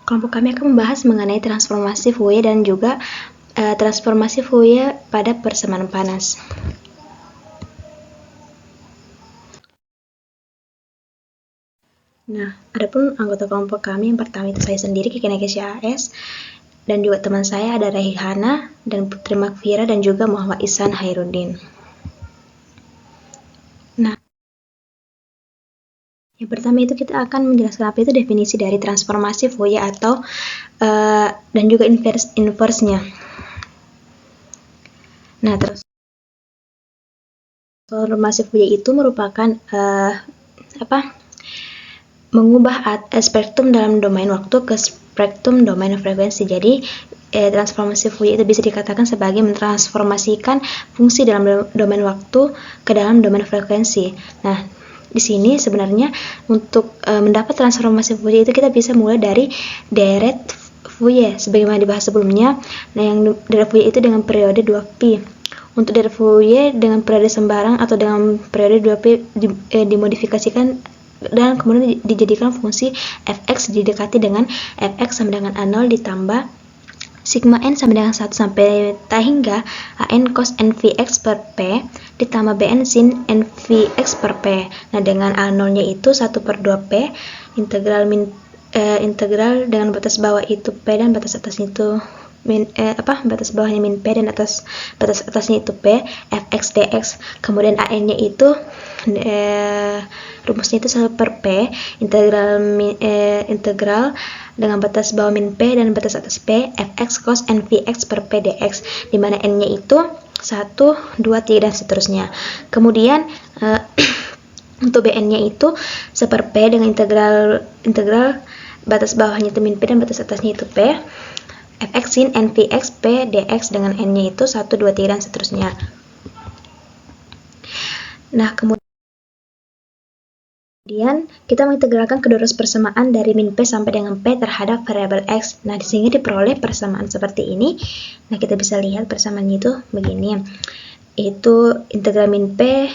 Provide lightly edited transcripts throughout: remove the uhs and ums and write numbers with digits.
Kelompok kami akan membahas mengenai transformasi Fourier dan juga transformasi Fourier pada persamaan panas. Nah, adapun anggota kelompok kami yang pertama itu saya sendiri, Kiki Nekesya AS, dan juga teman saya ada Raihana dan Putri Makfira dan juga Muhammad Ihsan Hairudin. Nah, yang pertama itu kita akan menjelaskan apa itu definisi dari transformasi Fourier atau dan juga inverse-nya. Nah, transformasi Fourier itu merupakan mengubah spektrum dalam domain waktu ke spektrum domain frekuensi. Jadi transformasi Fourier itu bisa dikatakan sebagai mentransformasikan fungsi dalam domain waktu ke dalam domain frekuensi. Nah, di sini sebenarnya untuk mendapat transformasi Fourier itu kita bisa mulai dari deret Fourier sebagaimana dibahas sebelumnya. Nah, yang deret Fourier itu dengan periode 2π. Untuk deret Fourier dengan periode sembarang atau dengan periode 2π dimodifikasikan dan kemudian dijadikan fungsi fx didekati dengan fx sama dengan A0 ditambah sigma n sama dengan 1 sampai hingga an cos nvx per p ditambah bn sin nvx per p. Nah, dengan A0 nya itu 1 per 2p integral dengan batas bawah itu p dan batas atasnya itu batas bawahnya min p dan batas atasnya itu p fx dx. Kemudian an nya itu rumusnya itu 1 per p integral dengan batas bawah min p dan batas atas p fx cos nvx per p dx, di mana n nya itu 1, 2, 3 dan seterusnya. Kemudian untuk bn nya itu 1 per p dengan integral batas bawahnya itu min p dan batas atasnya itu p fx sin nvx p dx dengan n nya itu 1, 2, 3 dan seterusnya. Nah, kemudian kita mengintegralkan kedua rumus persamaan dari min p sampai dengan p terhadap variabel x. Nah, sehingga diperoleh persamaan seperti ini. Nah, kita bisa lihat persamaannya itu begini. Itu integral min p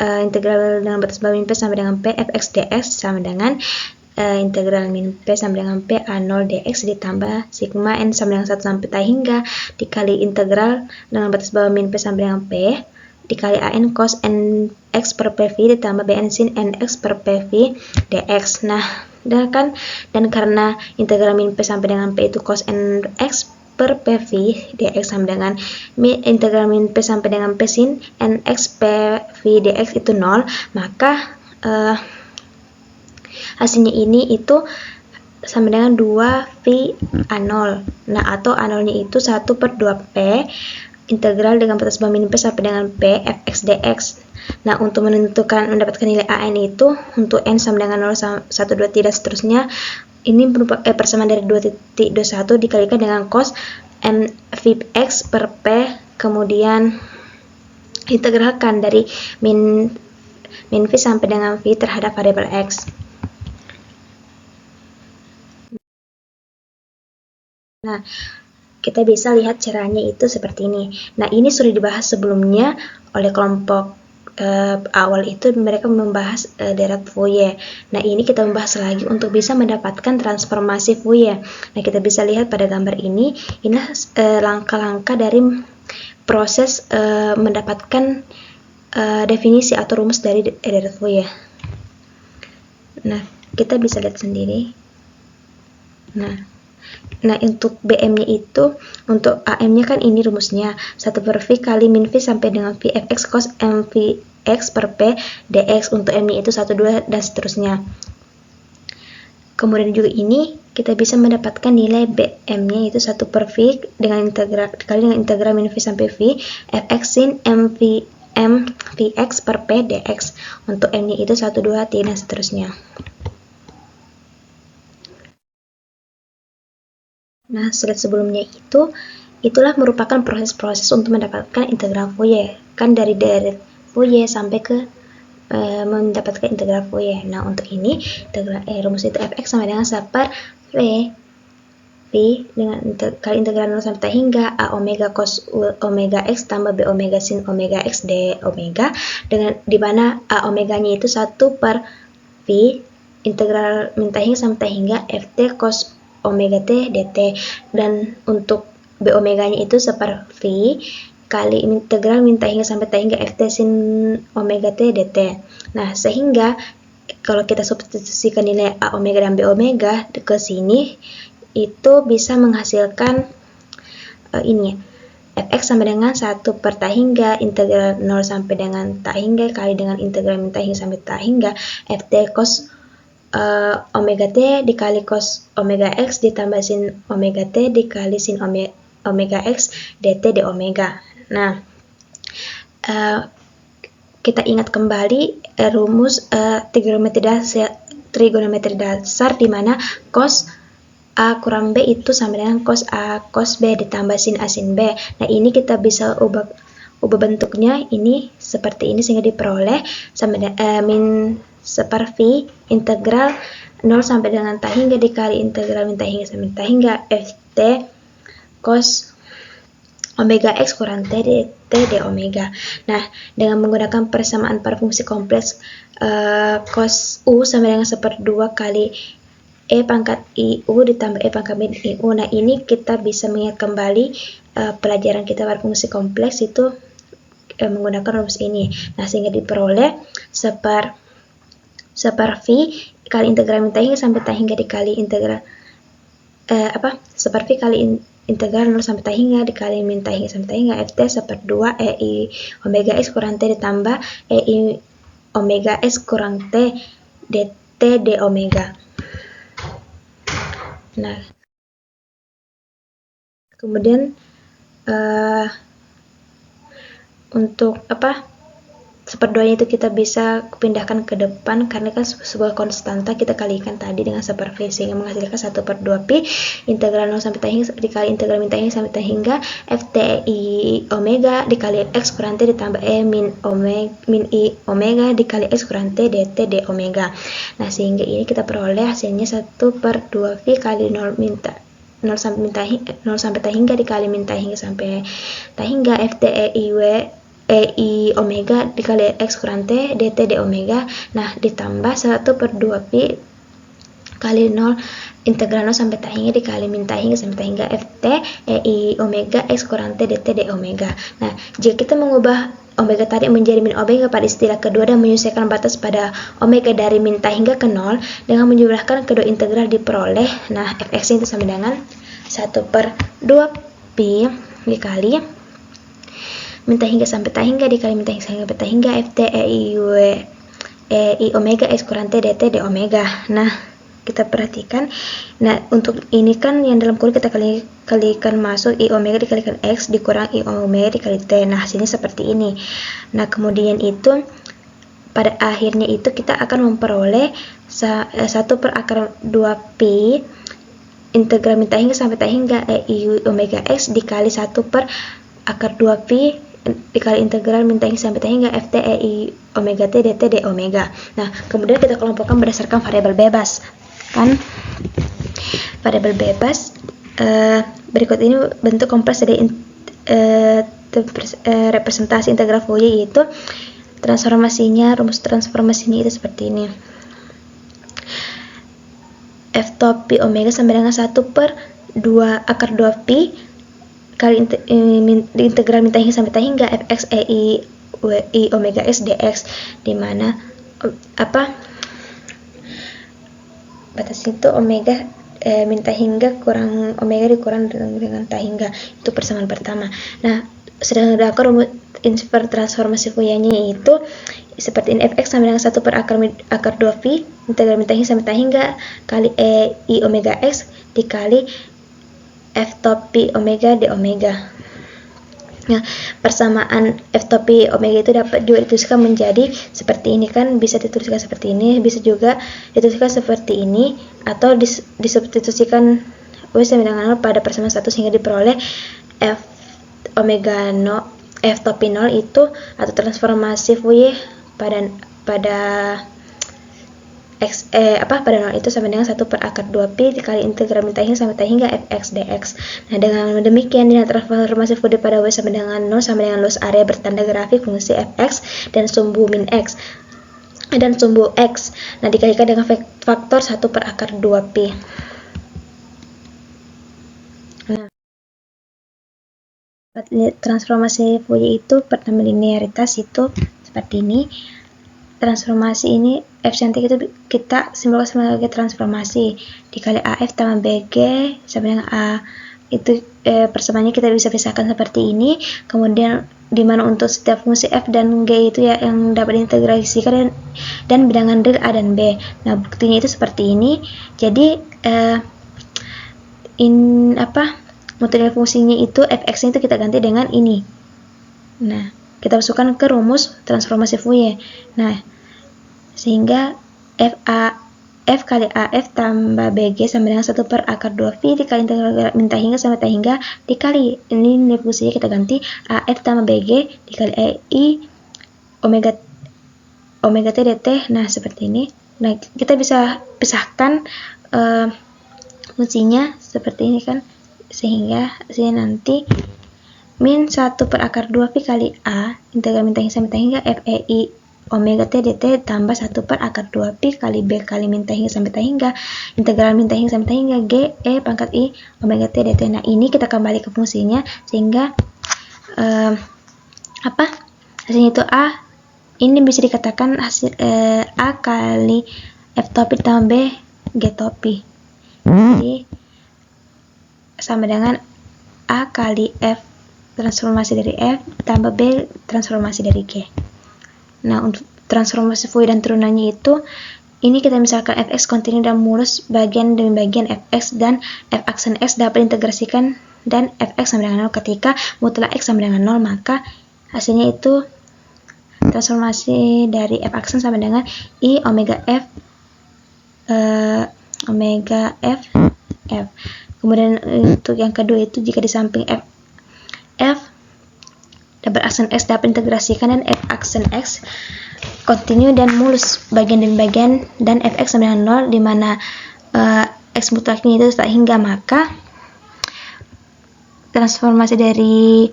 integral dengan batas bawah min p sampai dengan p fx dx sama dengan integral min p sama dengan p a0 dx ditambah sigma n sama dengan 1 sampai hingga dikali integral dengan batas bawah min p sampai dengan p dikali an cos nx per pv ditambah bn sin nx per pv dx. Nah, dan karena integral min p sampai dengan p itu cos nx per pv dx sama dengan integral min p sampai dengan p sin nx pv dx itu 0, maka hasilnya ini itu sama dengan 2 V A0. Nah, atau A0 nya itu 1 per 2P integral dengan batas bawah min P sampai dengan P fx dx. Nah, untuk mendapatkan nilai AN itu untuk N sama dengan 0, 1, 2, 3 dan seterusnya, ini merupakan persamaan dari 2.21 dikalikan dengan cos M Vx per P, kemudian integralkan dari min V sampai dengan V terhadap variabel X. Nah, kita bisa lihat caranya itu seperti ini. Nah, ini sudah dibahas sebelumnya oleh kelompok awal itu, mereka membahas deret Fourier. Nah, ini kita membahas lagi untuk bisa mendapatkan transformasi Fourier. Nah, kita bisa lihat pada gambar ini, inilah langkah-langkah dari proses mendapatkan definisi atau rumus dari deret Fourier. Nah, kita bisa lihat sendiri. Nah, untuk BM-nya itu, untuk AM-nya kan ini rumusnya 1 per V kali min V sampai dengan V fx cos MVx per P dx. Untuk M-nya itu 1, 2 dan seterusnya. Kemudian juga ini kita bisa mendapatkan nilai BM-nya itu 1 per V dengan integral min V sampai V fx sin MVx per P dx. Untuk M-nya itu 1, 2, 3 dan seterusnya. Nah, slide sebelumnya itulah merupakan proses-proses untuk mendapatkan integral Fourier. Kan dari deret Fourier sampai ke mendapatkan integral Fourier. Nah, untuk ini rumus itu fx sama dengan 1 per V dengan kali integral 0 sampai hingga a omega cos omega x tambah b omega sin omega x d omega, dengan dimana a omega-nya itu 1 per V integral min hingga sampai hingga ft cos omega t dt, dan untuk b omeganya itu seperti kali integral min t hingga sampai t hingga ft sin omega t dt. Nah, sehingga kalau kita substitusikan nilai a omega dan b omega ke sini, itu bisa menghasilkan ini fx sama dengan 1 per t hingga integral 0 sampai dengan t hingga kali dengan integral min t hingga sampai t hingga ft cos omega t dikali cos omega x ditambah sin omega t dikali sin omega x dt d omega. Nah, kita ingat kembali rumus trigonometri dasar di mana cos A kurang B itu sama dengan cos A cos B ditambah sin A sin B. Nah, ini kita bisa ubah bentuknya ini seperti ini sehingga diperoleh sama min seperti integral 0 sampai dengan t hingga dikali integral min t hingga sampai t hingga ft cos omega x kurang t d omega. Nah, dengan menggunakan persamaan para fungsi kompleks cos u sama dengan 1/2 kali E pangkat IU ditambah E pangkat min IU. Nah, ini kita bisa mengingat kembali pelajaran kita pada fungsi kompleks itu menggunakan rumus ini. Nah, sehingga diperoleh seper v kali integral min t hingga sampai t hingga dikali integral seper v kali integral 0 sampai t hingga dikali min t hingga sampai t hingga ft 1/2 EI omega x kurang t ditambah EI omega x kurang t dt d omega. Nah, kemudian untuk 1/2 itu kita bisa pindahkan ke depan karena kan sebuah konstanta kita kalikan tadi dengan seperti sehingga menghasilkan 1/2 pi integral 0 sampai t hingga dikali integral min t hingga sampai t hingga ft i omega dikali x kurang t ditambah e min i omega dikali x kurang t dt d omega. Nah, sehingga ini kita peroleh hasilnya 1/2 pi kali 0 sampai t hingga dikali min t hingga sampai t hingga ft EI omega dikali x kurang t dt d omega. Nah, ditambah 1/2 pi kali 0 integral 0 sampai t hingga dikali min t hingga sampai t hingga ft EI omega x kurang t dt d omega. Nah, jika kita mengubah omega tadi menjadi min omega pada istilah kedua dan menyelesaikan batas pada omega dari min t hingga ke 0 dengan menjumlahkan kedua integral diperoleh. Nah, fx itu sama dengan 1/2 pi dikali min t hingga sampai t hingga dikali min t hingga sampai t hingga ft EI omega x kurang t dt d omega. Nah, kita perhatikan. Nah, untuk ini kan yang dalam kurung kita kalikan masuk I omega dikalikan x dikurang I omega dikali t. Nah, hasilnya seperti ini. Nah, kemudian itu pada akhirnya itu kita akan memperoleh 1/2 pi integral min t hingga sampai t hingga EI omega x dikali 1/2 pi dikali integral min t hingga sampai t hingga ft EI omega t dt d omega. Nah, kemudian kita kelompokkan berdasarkan variabel bebas. Kan variabel bebas berikut ini bentuk kompleks dari representasi integral Fourier, yaitu transformasinya, rumus transformasinya itu seperti ini. F top pi omega sama dengan 1/2 pi kali integral min t hingga sampai t hingga fx EI omega x dx, di mana batas itu omega min t hingga kurang omega dikurang dengan t hingga, itu persamaan pertama. Nah, sedangkan rumus transformasi Fourier-nya itu seperti ini, fx sama dengan 1/2 pi integral min t hingga sampai t hingga kali EI omega x dikali f top pi omega d omega. Nah, persamaan f top pi omega itu dapat juga dituliskan menjadi seperti ini, kan bisa dituliskan seperti ini, bisa juga dituliskan seperti ini, atau disubstitusikan w sama dengan 0 pada persamaan 1 sehingga diperoleh f omega 0 f top pi 0 itu atau transformasi Fourier pada pada 0 itu sama dengan 1/2 pi dikali integral min t hingga sampai t hingga fx dx. Nah, dengan demikian dengan transformasi Fourier pada w sama dengan 0 sama dengan luas area bertanda grafik fungsi fx dan sumbu min x dan sumbu x. Nah, dikalikan dengan faktor 1/2 pi. Nah, transformasi Fourier itu pertama linearitas itu seperti ini. Transformasi ini f cantik itu kita simbolkan sebagai transformasi dikali AF tambah BG sama dengan A. Itu persamaannya kita bisa pisahkan seperti ini. Kemudian dimana untuk setiap fungsi f dan g itu ya yang dapat diintegrasikan dan bilangan real a dan b. Nah, buktinya itu seperti ini. Jadi untuk nilai fungsinya itu fx itu kita ganti dengan ini. Nah, kita masukkan ke rumus transformasi Fourier. Nah, sehingga f kali AF tambah BG sama dengan 1 per akar 2 pi dikali integral min tak hingga sampai tak hingga dikali ini nilai fungsinya kita ganti AF tambah BG dikali EI omega T dt. Nah, seperti ini. Nah, kita bisa pisahkan fungsinya seperti ini kan, sehingga nanti min 1 per akar 2 pi kali A integral min tak hingga sampai tak hingga FEI omega T dt tambah 1 per akar 2 pi kali B kali min tak hingga sampai tak hingga integral min tak hingga sampai tak hingga G E pangkat I omega T dt. Nah, ini kita kembali ke fungsinya sehingga hasilnya itu A. Ini bisa dikatakan hasil A kali F topi tambah B G topi. Jadi sama dengan A kali F transformasi dari F tambah B transformasi dari G. Nah, untuk transformasi Fourier dan turunannya itu, ini kita misalkan fx kontinu dan mulus bagian demi bagian fx dan f aksen x dapat diintegrasikan dan fx sama dengan 0 ketika mutlak x sama dengan 0, maka hasilnya itu transformasi dari f aksen sama dengan I omega f f. Kemudian untuk yang kedua itu jika di samping f double aksen x dapat integrasikan dan f aksen x kontinu dan mulus bagian demi bagian dan fx sama dengan 0 di mana x mutlaknya itu tak hingga, maka transformasi dari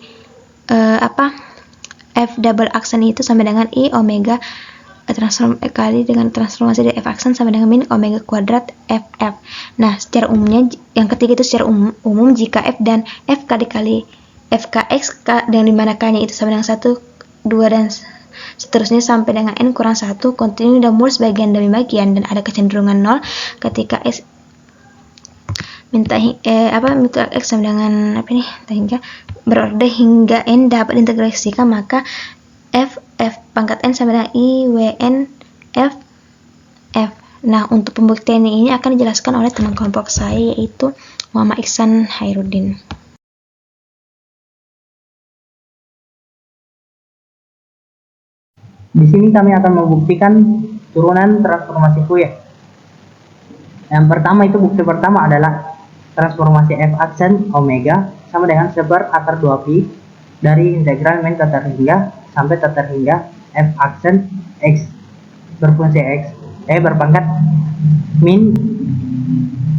f double aksen itu sama dengan I omega kali dengan transformasi dari f aksen sama dengan min omega kuadrat ff. Nah, secara umumnya yang ketiga itu secara umum jika f dan f kali fkx dengan dimana k-nya itu sama dengan 1, 2 dan seterusnya sampai dengan n kurang 1 kontinu dan mulus bagian demi bagian dan ada kecenderungan 0 ketika x mutlak x sama dengan hingga berorder hingga n dapat diintegrasikan, maka f pangkat n sama dengan I wn f. Nah, untuk pembuktian ini akan dijelaskan oleh teman kelompok saya yaitu Muhammad Iksan Hairudin. Di sini kami akan membuktikan turunan transformasi Fourier. Yang pertama itu bukti pertama adalah transformasi f aksen omega sama dengan 1 per akar 2 pi dari integral min tak terhingga sampai tak terhingga f aksen x berfungsi x berpangkat min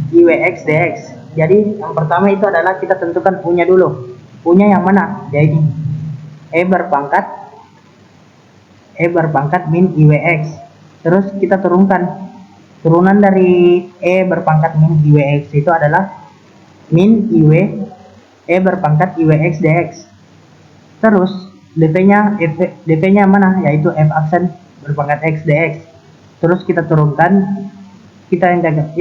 iwx dx. Jadi yang pertama itu adalah kita tentukan u-nya dulu. U-nya yang mana? Yaitu berpangkat min iwx. Terus kita turunkan. Turunan dari berpangkat min iwx itu adalah min berpangkat iwx dx. Terus dp-nya mana? Yaitu f aksen berpangkat x dx. Terus kita turunkan, kita integral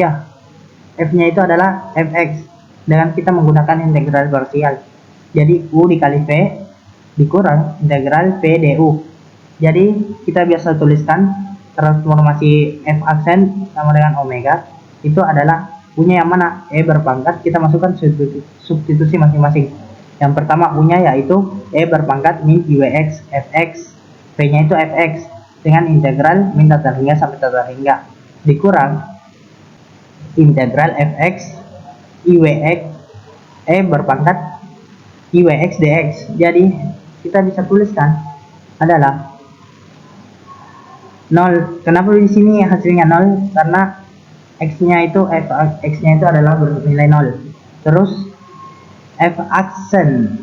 f-nya itu adalah fx dengan kita menggunakan integral parsial. Jadi u dikali v dikurang integral v du. Jadi kita biasa tuliskan transformasi f aksen sama dengan omega itu adalah u-nya yang mana? Berpangkat, kita masukkan substitusi masing-masing. Yang pertama u-nya yaitu berpangkat min iwx fx, v-nya itu fx dengan integral min tak terhingga sampai tak terhingga dikurang integral fx iwx berpangkat iwx dx. Jadi kita bisa tuliskan adalah 0. Kenapa di sini hasilnya 0? Karena x-nya itu adalah bernilai 0. Terus f aksen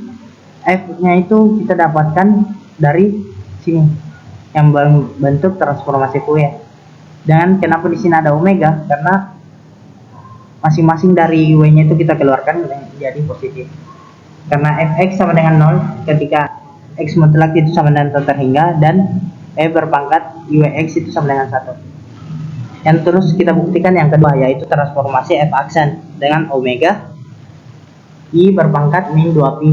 f-nya itu kita dapatkan dari sini yang bentuk transformasi Fourier. Dan kenapa di sini ada omega? Karena masing-masing dari W-nya itu kita keluarkan menjadi positif. Karena fx sama dengan 0 ketika x mutlak itu sama dengan tak terhingga, dan E berpangkat IWX itu sama dengan 1. Yang terus kita buktikan yang kedua, yaitu transformasi f aksen dengan omega I berpangkat min 2pi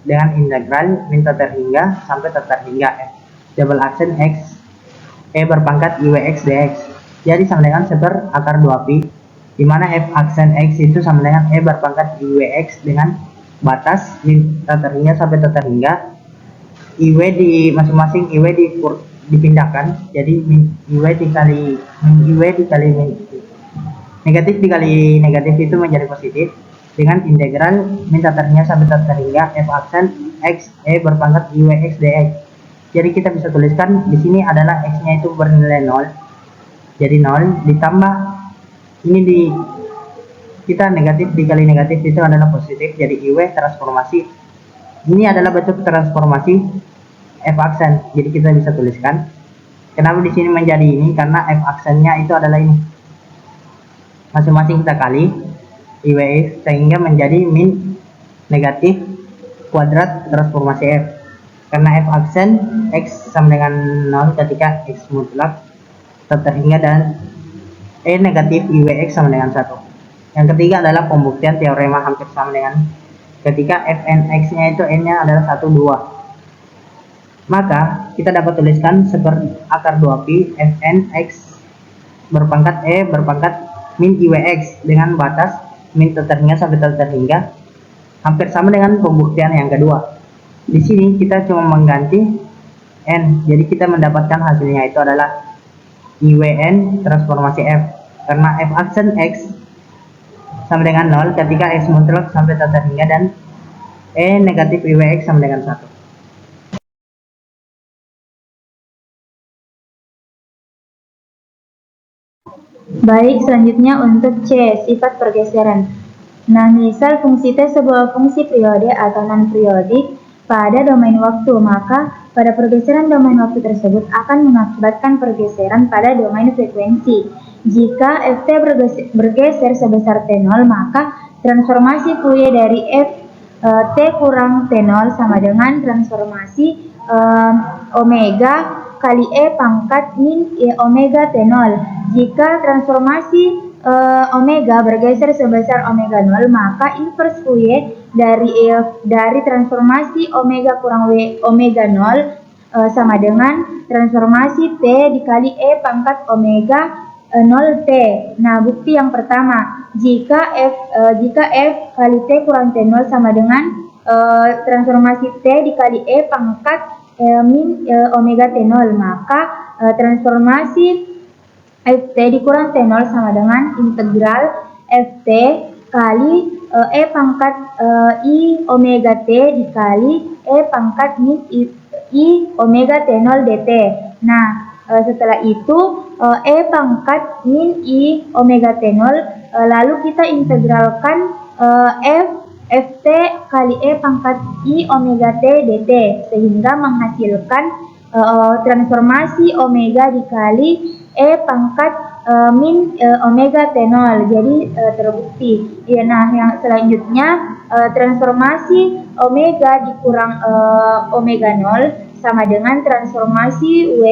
dengan integral min tak terhingga sampai tak terhingga f double aksen x E berpangkat IWX dx. Jadi sama dengan seperakar 2pi, di mana f aksen x itu sama dengan E berpangkat IWX dengan batas min tak terhingga sampai tak terhingga. IW di masing-masing IW dipindahkan, jadi min IW dikali min IW dikali min negatif dikali negatif itu menjadi positif dengan integral min tak terhingga sampai tak terhingga f aksen x E berpangkat IWX dx. Jadi kita bisa tuliskan di sini adalah x-nya itu bernilai 0. Jadi 0 ditambah ini kita negatif dikali negatif itu adalah positif, jadi IW transformasi. Ini adalah bentuk transformasi f aksen. Jadi kita bisa tuliskan kenapa di sini menjadi ini, karena f aksennya itu adalah ini. Masing-masing kita kali IWX sehingga menjadi min negatif kuadrat transformasi f. Karena f aksen x sama dengan 0 ketika x mutlak tak terhingga dan E negatif IWX sama dengan 1. Yang ketiga adalah pembuktian teorema hampir sama dengan ketika fnx-nya itu n-nya adalah 1, 2. Maka kita dapat tuliskan seperakar 2pi fnx berpangkat E berpangkat min IWX dengan batas min tak terhingga sampai tak terhingga hampir sama dengan pembuktian yang kedua. Di sini kita cuma mengganti n, jadi kita mendapatkan hasilnya itu adalah IWN transformasi f, karena f aksen x sama dengan 0 ketika x mutlak sampai tak terhingga dan E negatif IWX sama dengan 1. Baik, selanjutnya untuk C, sifat pergeseran. Nah, misal fungsi T sebuah fungsi periode atau non-periodik pada domain waktu, maka pada pergeseran domain waktu tersebut akan mengakibatkan pergeseran pada domain frekuensi. Jika Ft bergeser sebesar T0, maka transformasi Fourier dari T kurang T0 sama dengan transformasi omega kali E pangkat min omega T0. Jika transformasi omega bergeser sebesar omega 0, maka inverse Fourier dari transformasi omega kurang W omega 0 sama dengan transformasi T dikali E pangkat omega 0T. Nah, bukti yang pertama, jika F kali T kurang T0 sama dengan transformasi T dikali E pangkat min omega T0, maka transformasi Ft dikurang T0 sama dengan integral Ft kali E pangkat I omega T dikali E pangkat min I omega T0 dt. Nah, setelah itu E pangkat min I omega T0 lalu kita integralkan Ft kali E pangkat I omega T dt sehingga menghasilkan transformasi omega dikali E pangkat min omega T0. Jadi terbukti. Ya, nah, yang selanjutnya transformasi omega dikurang omega 0 sama dengan transformasi W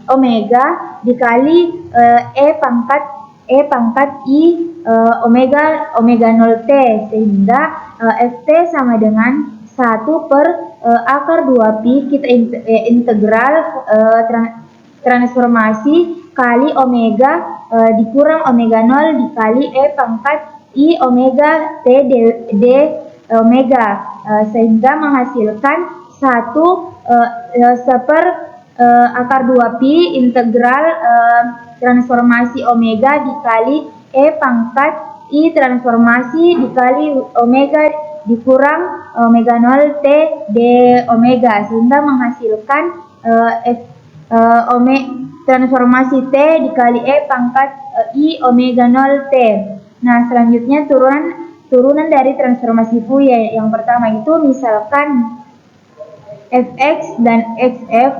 omega dikali E pangkat I omega 0T sehingga Ft sama dengan 1 per akar 2pi. Kita integral transformasi kali omega dikurang omega 0 dikali E pangkat I omega T d omega sehingga menghasilkan 1 seper akar 2pi integral transformasi omega dikali E pangkat I transformasi dikali omega dikurang omega 0 T d omega sehingga menghasilkan transformasi T dikali E pangkat I omega 0 T. Nah, selanjutnya turunan dari transformasi Fourier. Yang pertama itu misalkan Fx dan Xf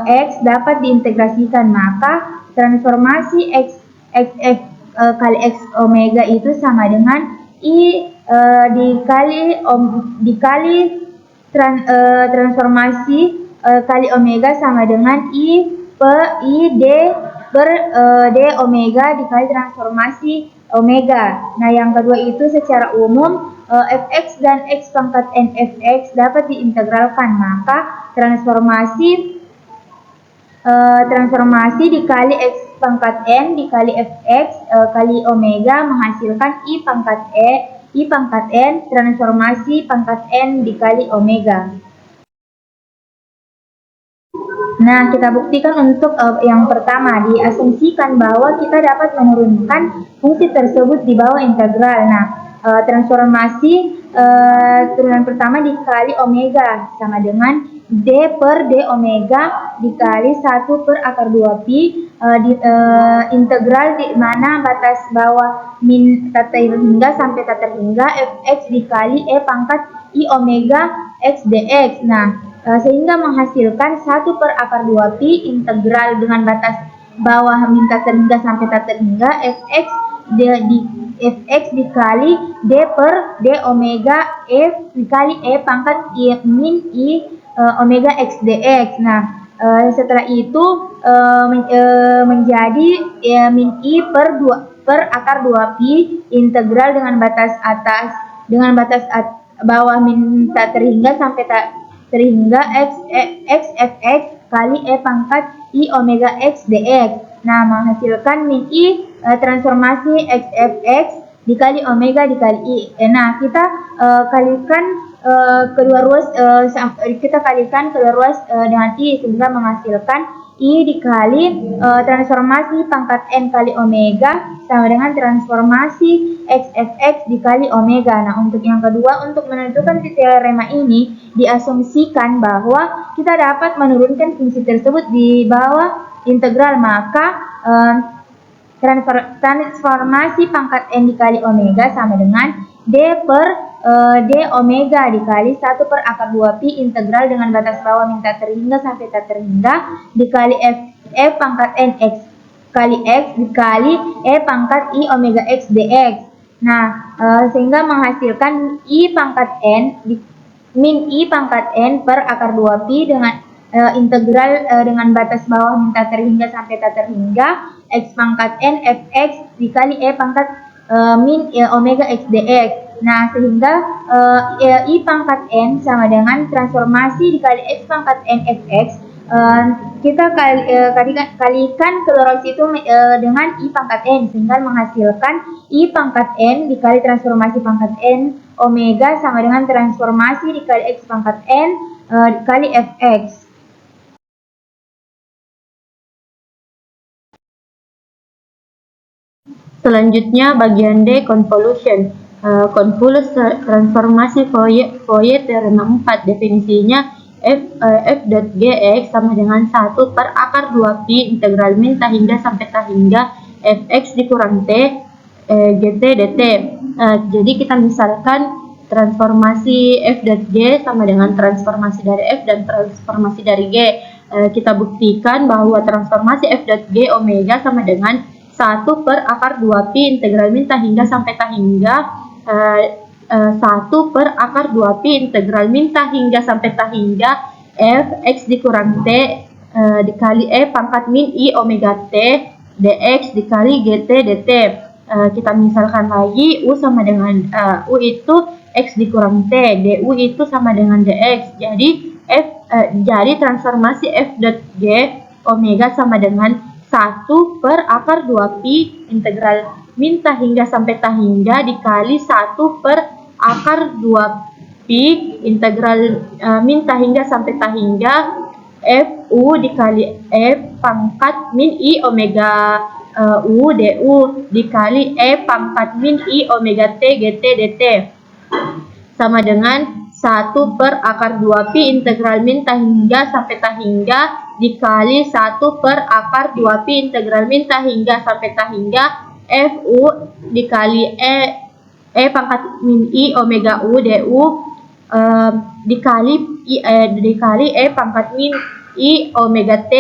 X dapat diintegrasikan, maka transformasi Xf kali X omega itu sama dengan I dikali transformasi kali omega sama dengan I D per D omega dikali transformasi omega. Nah, yang kedua itu secara umum fx dan x pangkat n fx dapat diintegralkan, maka transformasi dikali x pangkat n dikali fx kali omega menghasilkan i pangkat n transformasi pangkat n dikali omega. Nah, kita buktikan untuk yang pertama, diasumsikan bahwa kita dapat menurunkan fungsi tersebut di bawah integral. Nah, transformasi turunan pertama dikali omega sama dengan D per D omega dikali 1 per akar 2 pi integral di mana batas bawah min tak terhingga sampai tak terhingga fx dikali e pangkat i omega x dx. Nah, sehingga menghasilkan 1 per akar 2 pi integral dengan batas bawah min tak terhingga sampai tak terhingga fx dikali d per d omega f dikali e pangkat i min i omega x dx. Nah, setelah itu menjadi min i per akar 2 pi integral dengan batas bawah min tak terhingga sampai tak terhingga x fx kali e pangkat i omega x dx. Nah, menghasilkan min i transformasi x fx dikali omega dikali i. Nah, kita kalikan kedua ruas dengan i sehingga menghasilkan i dikali transformasi pangkat n kali omega sama dengan transformasi x fx dikali omega. Nah, untuk yang kedua, untuk menentukan teorema ini diasumsikan bahwa kita dapat menurunkan fungsi tersebut di bawah integral, maka transformasi pangkat n dikali omega sama dengan d per d omega dikali 1 per akar 2 pi integral dengan batas bawah min tak terhingga sampai tak terhingga dikali f pangkat n x kali x dikali e pangkat i omega x dx. Nah, sehingga menghasilkan i pangkat n min i pangkat n per akar 2 pi dengan integral dengan batas bawah min tak terhingga sampai tak terhingga x pangkat n fx dikali e pangkat min omega x dx. Nah, sehingga i pangkat n sama dengan transformasi dikali x pangkat n fx. Kita kalikan kedua ruas itu dengan i pangkat n sehingga menghasilkan i pangkat n dikali transformasi pangkat n omega sama dengan transformasi dikali x pangkat n dikali fx. Selanjutnya bagian D, convolution. Convolus transformasi Fourier teorema 4, definisinya f dot gx sama dengan 1 per akar 2 pi integral min tak hingga sampai tak hingga fx dikurang t gt dt. Jadi kita misalkan transformasi f dot g sama dengan transformasi dari f dan transformasi dari g. Kita buktikan bahwa transformasi f dot g omega sama dengan 1 per akar 2 pi integral min tak hingga sampai tak hingga 1 per akar 2 pi integral min tak hingga sampai tak hingga f x dikurang t dikali e pangkat min i omega t dx dikali gt dt. Kita misalkan lagi u sama dengan u itu x dikurang t, du itu sama dengan dx. Jadi jadi transformasi f dot g omega sama dengan 1 per akar 2 pi integral min tak hingga sampai tak hingga dikali 1 per akar 2 pi integral min tak hingga sampai tak hingga fu dikali e pangkat min i omega u du dikali e pangkat min i omega t gt dt sama dengan 1 per akar 2 pi integral min tak hingga sampai tak hingga dikali 1 per akar 2 pi integral min tak hingga sampai tak hingga fu dikali e pangkat min i omega u du dikali e pangkat min i omega t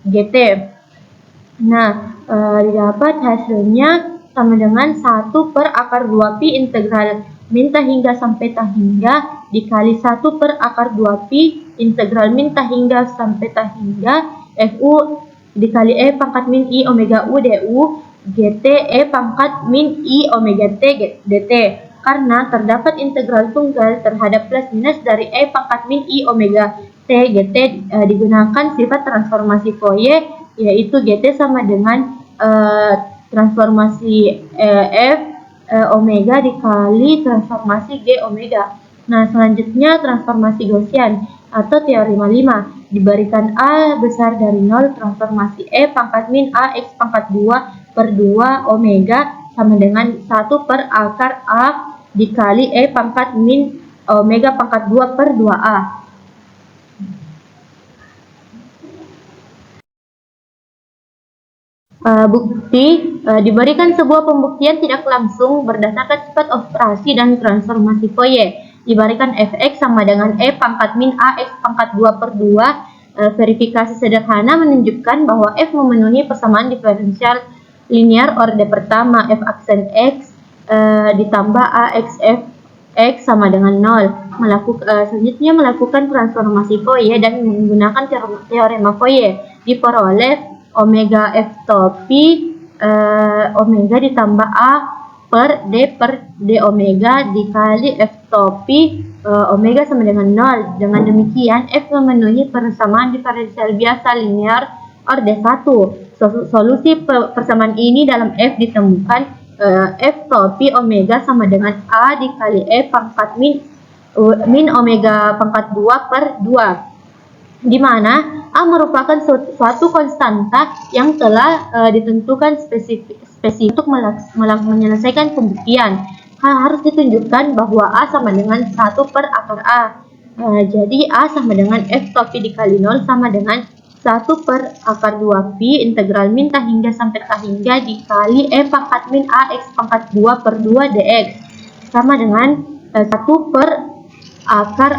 gt. Nah, didapat hasilnya sama dengan 1 per akar 2pi integral min tahingga sampai tahingga dikali 1 per akar 2pi integral min tahingga sampai tahingga fu dikali e pangkat min i omega u du gt e pangkat min i omega t dt, karena terdapat integral tunggal terhadap plus minus dari e pangkat min i omega t gt digunakan sifat transformasi Fourier, yaitu gt sama dengan transformasi f omega dikali transformasi g omega. Nah, selanjutnya transformasi Gaussian atau teorema 5. Diberikan A besar dari 0, transformasi E pangkat min A X pangkat 2 per 2 omega sama dengan 1 per akar A dikali E pangkat min omega pangkat 2 per 2A. Bukti, diberikan sebuah pembuktian tidak langsung berdasarkan sifat operasi dan transformasi Fourier. Diberikan fx sama dengan e pangkat min ax pangkat 2 per 2. Verifikasi sederhana menunjukkan bahwa f memenuhi persamaan diferensial linear orde pertama f aksen x ditambah ax f x sama dengan 0. Selanjutnya melakukan transformasi Fourier dan menggunakan teorema Fourier. Diperoleh omega f topi omega ditambah a per d omega dikali f topi omega sama dengan 0. Dengan demikian f memenuhi persamaan diferensial biasa linear orde 1. Solusi persamaan ini dalam f ditemukan f topi omega sama dengan a dikali e pangkat min omega pangkat 2 per 2, di mana A merupakan suatu konstanta yang telah ditentukan spesifik untuk menyelesaikan pembuktian. Harus ditunjukkan bahwa A sama dengan 1 per akar A. Jadi A sama dengan F topi dikali 0 sama dengan 1 per akar 2pi integral min tahingga sampai tahingga dikali E pangkat min AX pangkat 2 per 2 dx sama dengan 1 per akar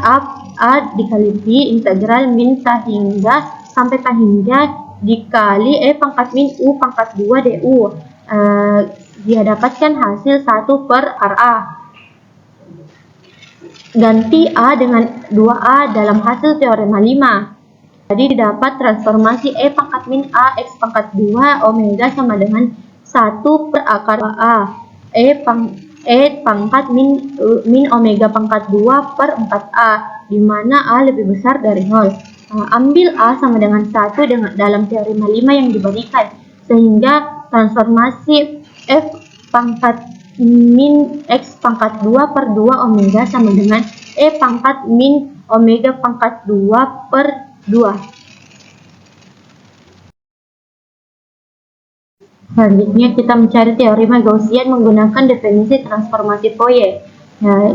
A dikali pi integral min tahingga sampai tahingga dikali E pangkat min U pangkat 2 du. Dia dapatkan hasil 1 per RA. Ganti A dengan 2A dalam hasil teorema 5. Jadi didapat transformasi E pangkat min A X pangkat 2 omega sama dengan 1 per akar A. E pangkat min omega pangkat 2 per 4A, di mana A lebih besar dari 0. Ambil A sama dengan 1 dalam teorema 5 yang diberikan, sehingga transformasi F pangkat min X pangkat 2 per 2 omega sama dengan E pangkat min omega pangkat 2 per 2. Selanjutnya kita mencari teorema Gaussian menggunakan definisi transformasi Fourier,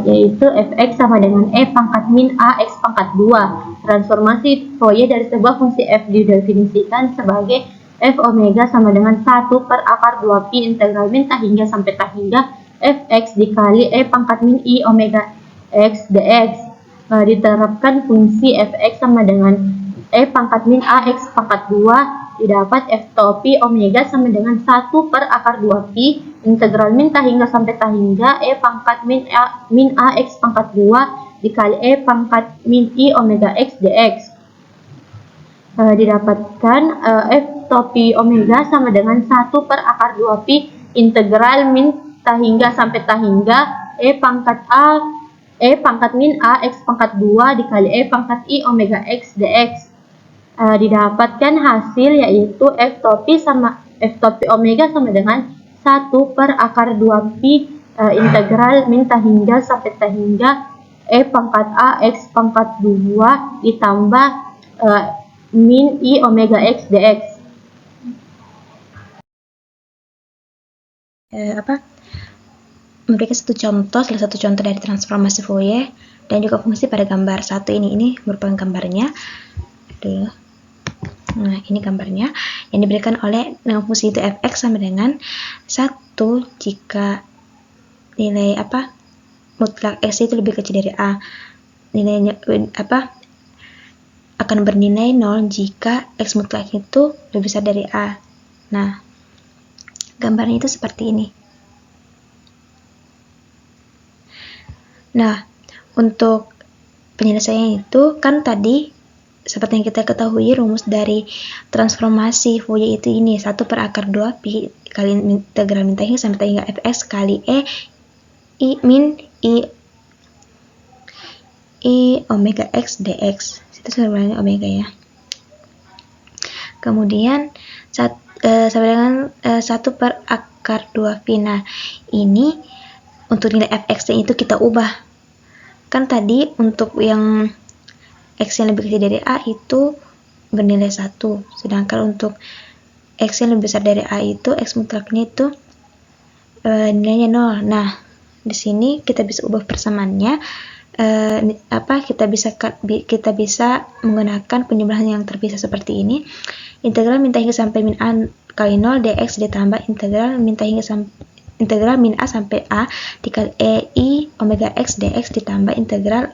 yaitu fx sama dengan e pangkat min ax pangkat 2. Transformasi Fourier dari sebuah fungsi f didefinisikan sebagai f omega sama dengan 1 per akar 2pi integral min tahingga sampai tahingga fx dikali e pangkat min i omega x dx. Diterapkan fungsi fx sama dengan e pangkat min ax pangkat 2 didapat f topi omega sama dengan 1 per akar 2pi integral min tahingga sampai tahingga e pangkat min ax pangkat 2 dikali e pangkat min i omega x dx. Didapatkan f topi omega sama dengan 1 per akar 2pi integral min tahingga sampai tahingga e pangkat min ax pangkat 2 dikali e pangkat i omega x dx. Didapatkan hasil yaitu f topi omega sama dengan 1 per akar 2pi integral min tahingga sampai tahingga e pangkat ax pangkat 2 ditambah min i omega x dx. Memberikan salah satu contoh dari transformasi Fourier dan juga fungsi pada gambar 1 ini merupakan gambarnya. Nah, ini gambarnya yang diberikan oleh fungsi itu fx sama dengan 1 jika nilai mutlak x itu lebih kecil dari a. Nilainya akan bernilai 0 jika x mutlak itu lebih besar dari a. Nah, gambarnya itu seperti ini. Nah, untuk penyelesaian itu kan tadi seperti yang kita ketahui rumus dari transformasi Fourier itu ini 1 per akar 2 pi kali integral min hingga sampai hingga fx kali i min i omega x dx. Itu sebenarnya omega ya. Kemudian sama dengan 1 per akar 2 pi. Nah, ini untuk nilai fx itu kita ubah. Kan tadi untuk yang x yang lebih kecil dari a itu bernilai 1, sedangkan untuk x yang lebih besar dari a itu x mutlaknya itu nilainya 0. Nah, di sini kita bisa ubah persamaannya. Kita bisa menggunakan penjumlahan yang terpisah seperti ini. Integral min hingga sampai min a kali 0 dx ditambah integral min a sampai a dikali i omega x dx ditambah integral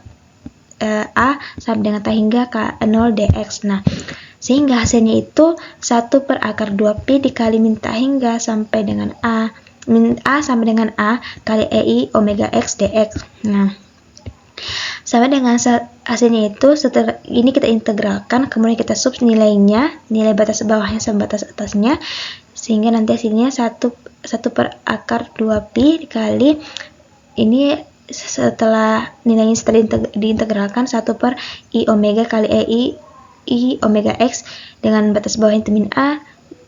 a sama dengan hingga k 0 dx. Nah, sehingga hasilnya itu 1 per akar 2 pi dikali min hingga sampai dengan a sama dengan a kali i omega x dx. Nah, sama dengan hasilnya itu setelah ini kita integralkan, kemudian kita subs nilainya, nilai batas bawahnya sama batas atasnya, sehingga nanti hasilnya 1 per akar 2 pi dikali ini setelah nilainya diintegralkan 1 per i omega kali i omega x dengan batas bawahnya itu min a,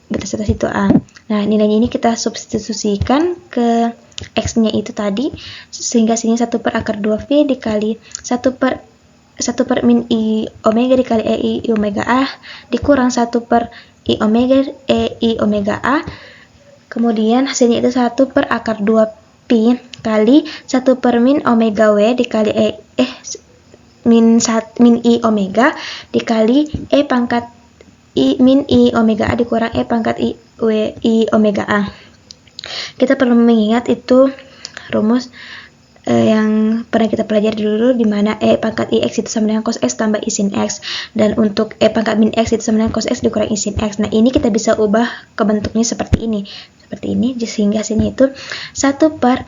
batas atas itu a. Nah, nilainya ini kita substitusikan ke x-nya itu tadi, sehingga sini 1 per akar 2 pi dikali 1 per min i omega dikali i omega a dikurang 1 per i omega a. Kemudian hasilnya itu 1 per akar 2 pi kali 1 per min omega w dikali min i omega dikali pangkat min i omega a dikurang pangkat i omega a. Kita perlu mengingat itu rumus yang pernah kita pelajari dulu, di mana pangkat ix itu sama dengan cos x tambah i sin x, dan untuk pangkat min x itu sama dengan cos x dikurang i sin x. Nah, ini kita bisa ubah ke bentuknya seperti ini, sehingga sini itu 1 per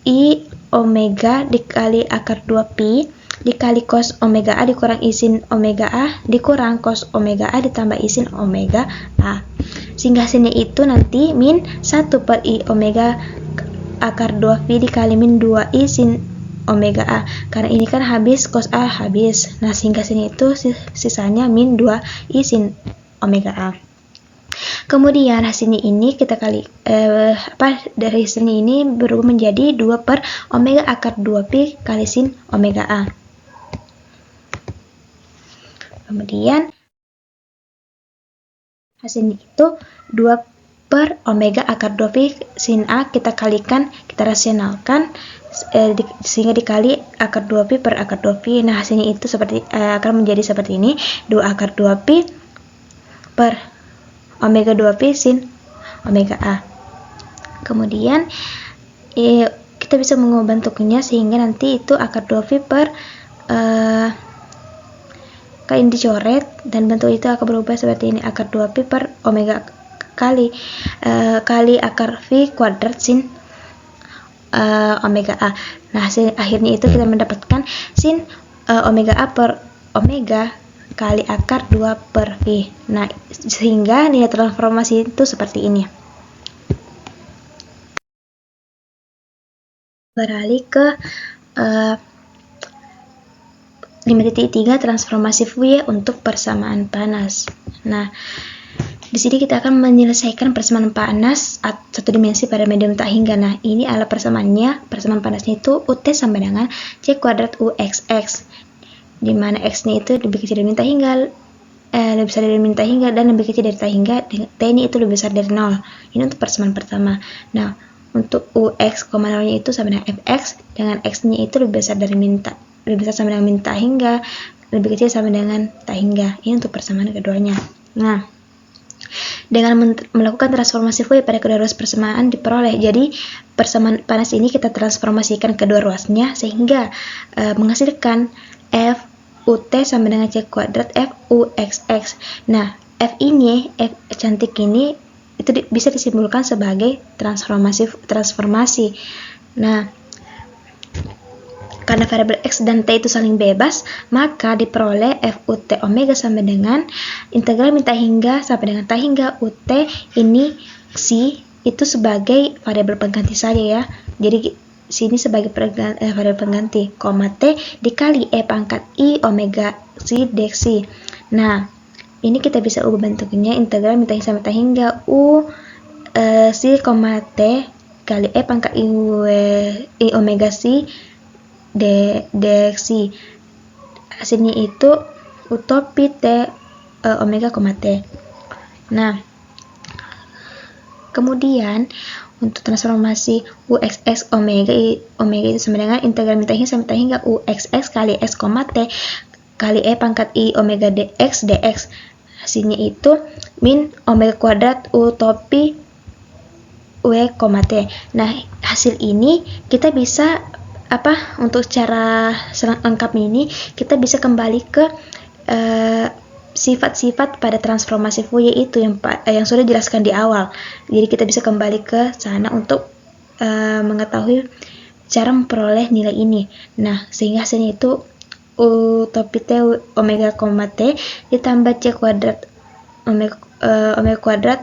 i omega dikali akar 2 pi dikali cos omega a dikurang i sin omega a dikurang cos omega a ditambah i sin omega a, sehingga hasilnya itu nanti min 1 per i omega akar 2 pi dikali min 2 i sin omega a, karena ini kan habis cos a habis. Nah, sehingga sini itu sisanya min 2 i sin omega a. Kemudian hasilnya ini kita dari hasilnya ini berubah menjadi 2 per omega akar 2 pi kali sin omega a. Kemudian hasilnya itu 2 per omega akar 2 pi sin a kita kalikan, kita rasionalkan sehingga dikali akar 2 pi per akar 2 pi. Nah, hasilnya itu akan menjadi seperti ini, 2 akar 2 pi per omega 2 pi sin omega a. Kemudian kita bisa mengubah bentuknya sehingga nanti itu akar 2 pi per kalau ini dicoret dan bentuk itu akan berubah seperti ini, akar 2 pi per omega kali akar v kuadrat sin omega a. Nah, akhirnya itu kita mendapatkan sin omega a per omega kali akar 2 per v. Nah, sehingga nilai transformasi itu seperti ini. Beralih ke 5.3 transformasi Fourier untuk persamaan panas. Nah, di sini kita akan menyelesaikan persamaan panas satu dimensi pada medium tak hingga. Nah, ini adalah persamaannya. Persamaan panasnya itu UT sama dengan C kuadrat UXX, di mana X-nya itu lebih kecil dari min tak hingga, lebih besar dari min tak hingga, dan lebih kecil dari tak hingga. T ini itu lebih besar dari 0. Ini untuk persamaan pertama. Nah, untuk UX, 0-nya itu sama dengan Fx, dengan X-nya itu lebih besar sama dengan min tak hingga, lebih kecil sama dengan tak hingga. Ini untuk persamaan keduanya. Nah, dengan melakukan transformasi Fourier pada kedua ruas persamaan diperoleh. Jadi persamaan panas ini kita transformasikan kedua ruasnya sehingga menghasilkan F UT sama dengan C kuadrat F UXX. Nah, F cantik ini itu bisa disimpulkan sebagai transformasi. Nah, karena variabel X dan T itu saling bebas, maka diperoleh FUT omega sama dengan integral min T hingga sampai dengan T hingga UT ini si itu sebagai variabel pengganti saja ya. Jadi sini sebagai variabel pengganti, koma T dikali E pangkat I omega si dx. Nah, ini kita bisa ubah bentuknya integral min T sampai T hingga U si koma T kali E pangkat I omega si dx. Hasilnya itu utopi T omega koma T. Nah, kemudian untuk transformasi UXX omega itu sama dengan integral min T sampai T hingga UXX kali X, T kali E pangkat I omega dx. Hasilnya itu min omega kuadrat utopi W, T. Nah, hasil ini kita bisa untuk cara lengkap ini kita bisa kembali ke sifat-sifat pada transformasi Fourier itu yang sudah dijelaskan di awal. Jadi kita bisa kembali ke sana untuk mengetahui cara memperoleh nilai ini. Nah, sehingga hasilnya itu utopi T omega, T ditambah C kuadrat omega kuadrat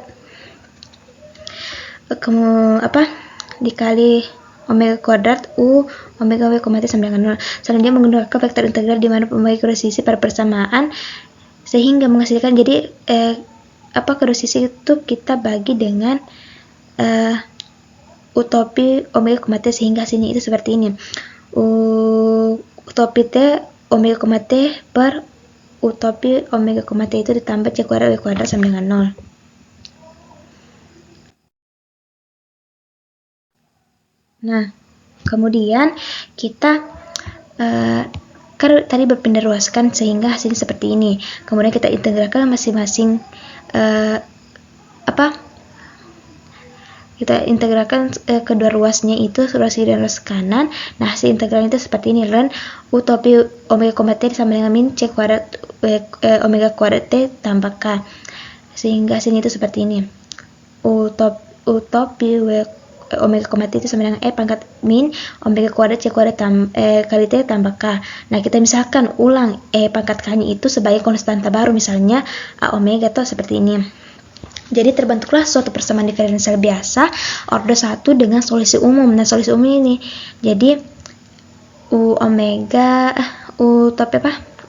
dikali omega kuadrat U omega W, T sama dengan 0. Selanjutnya menggunakan vektor integral di mana pembagi kedua sisi pada persamaan sehingga menghasilkan jadi kedua sisi itu kita bagi dengan utopi omega, T sehingga sini itu seperti ini. Utopi T omega, T per utopi omega, T itu ditambah C kuadrat W kuadrat sama dengan 0. Nah, kemudian kita tadi berpindah ruaskan sehingga hasilnya seperti ini. Kemudian kita integralkan masing-masing kita integralkan kedua ruasnya itu ruas kiri dan ruas kanan. Nah, hasil integralnya itu seperti ini. Dan utopi omega, T sama dengan min C kuadrat omega kuadrat T tambah K. Sehingga hasilnya itu seperti ini. Utopi omega, T itu sama dengan E pangkat min omega kuadrat C kuadrat kali T tambah K. Nah, kita misalkan ulang E pangkat K-nya itu sebagai konstanta baru, misalnya A omega atau seperti ini. Jadi terbentuklah suatu persamaan diferensial biasa order 1 dengan solusi umum. Nah, solusi umum ini jadi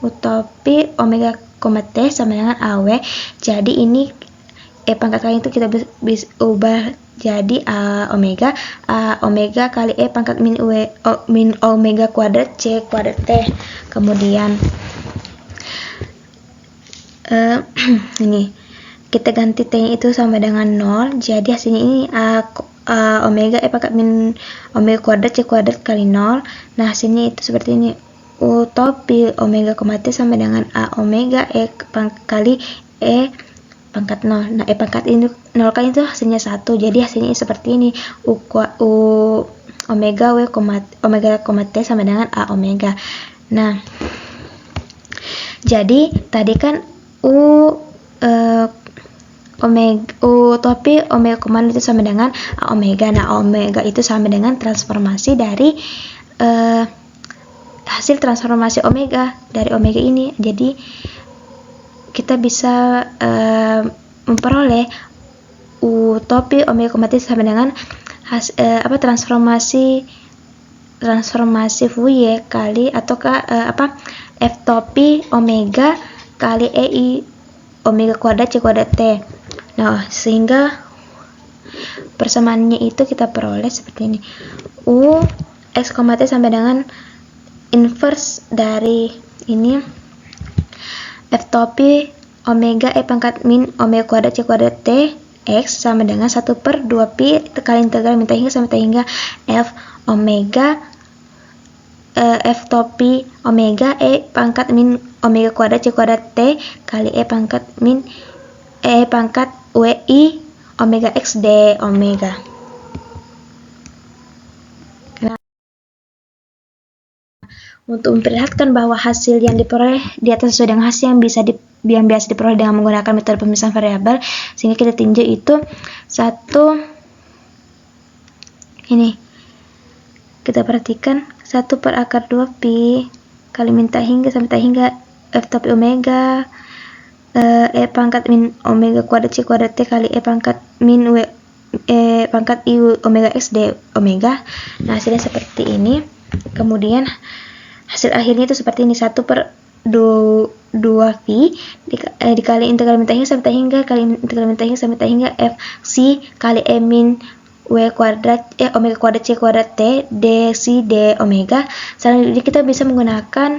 utopi omega, T sama dengan AW. Jadi ini E pangkat K itu kita bisa ubah jadi A omega kali E pangkat min omega kuadrat C kuadrat T. Kemudian ini kita ganti T-nya itu sama dengan 0. Jadi hasilnya ini A omega E pangkat min omega kuadrat C kuadrat kali 0. Nah, hasilnya itu seperti ini. Utopi omega, T sama dengan A omega E kali E pangkat 0. Nah, E pangkat ini 0 kan itu hasilnya 1. Jadi hasilnya seperti ini. Omega W, omega, T sama dengan A omega. Nah, jadi tadi kan utopi omega, itu sama dengan A omega. Nah, A omega itu sama dengan transformasi dari hasil transformasi omega dari omega ini. Jadi kita bisa memperoleh utopi omega, T sama dengan transformasi Fourier kali F topi omega kali EI omega kuadrat C kuadrat T. Nah, sehingga persamaannya itu kita peroleh seperti ini. X, T sama dengan inverse dari ini F topi omega E pangkat min omega kuadrat C kuadrat T X sama dengan 1/2 pi kali integral min T hingga sampai T hingga F omega F topi omega E pangkat min omega kuadrat C kuadrat T kali E pangkat min E pangkat WI omega X D omega. Untuk memperlihatkan bahwa hasil yang diperoleh di atas sesuai dengan hasil yang biasa diperoleh dengan menggunakan metode pemisahan variabel, sehingga kita tinjau itu ini kita perhatikan 1 per akar 2 pi kali min tak hingga sampai tak hingga f topi omega e pangkat min omega kuadrat c kuadrat t kali e pangkat min w pangkat i omega x d omega. Nah, hasilnya seperti ini. Kemudian hasil akhirnya itu seperti ini, 1 per 2 pi dikali integral min tak hingga sampai tak hingga kali integral min tak hingga sampai tak hingga f c kali e min w kuadrat omega kuadrat c kuadrat t dx d omega. Selanjutnya kita bisa menggunakan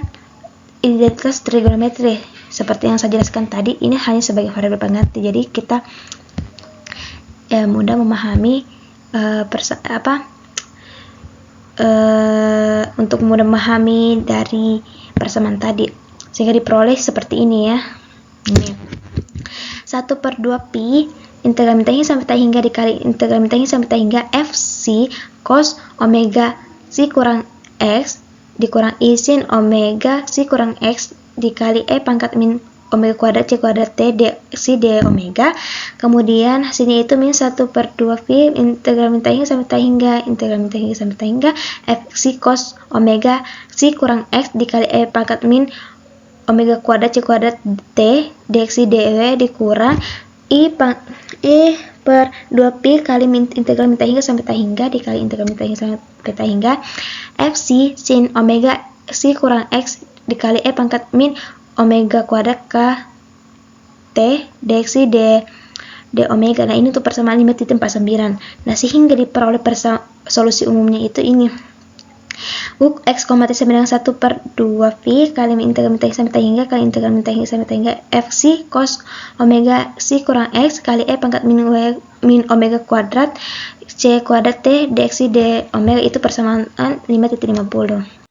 identitas trigonometri seperti yang saya jelaskan tadi. Ini hanya sebagai variabel pengganti, jadi kita mudah memahami untuk mudah memahami dari persamaan tadi, sehingga diperoleh seperti ini ya. Ini 1 per 2 pi integral min tak hingga sampai tak hingga dikali integral min tak hingga sampai tak hingga f c cos omega c kurang x dikurang i sin omega c kurang x dikali e pangkat min omega kuadrat c kuadrat t dx d omega. Kemudian hasilnya itu min 1 per 2 pi integral min tak hingga sampai tak hingga integral min tak hingga sampai tak hingga f c cos omega c kurang x dikali e pangkat min omega kuadrat c kuadrat t dx dw dikurang i per 2 pi kali integral min tak hingga sampai tak hingga dikali integral min tak hingga sampai tak hingga f c sin omega c kurang x dikali e pangkat min omega kuadrat k t dx d omega. Nah, ini untuk persamaan 5.49. Nah, sehingga diperoleh solusi umumnya itu ini. X, t sama dengan 1 per 2 pi kali integral min tak hingga sampai tak hingga kali integral min tak hingga sampai tak hingga f c cos omega c kurang x kali e pangkat min omega kuadrat c kuadrat t dx d omega, itu persamaan 5.50.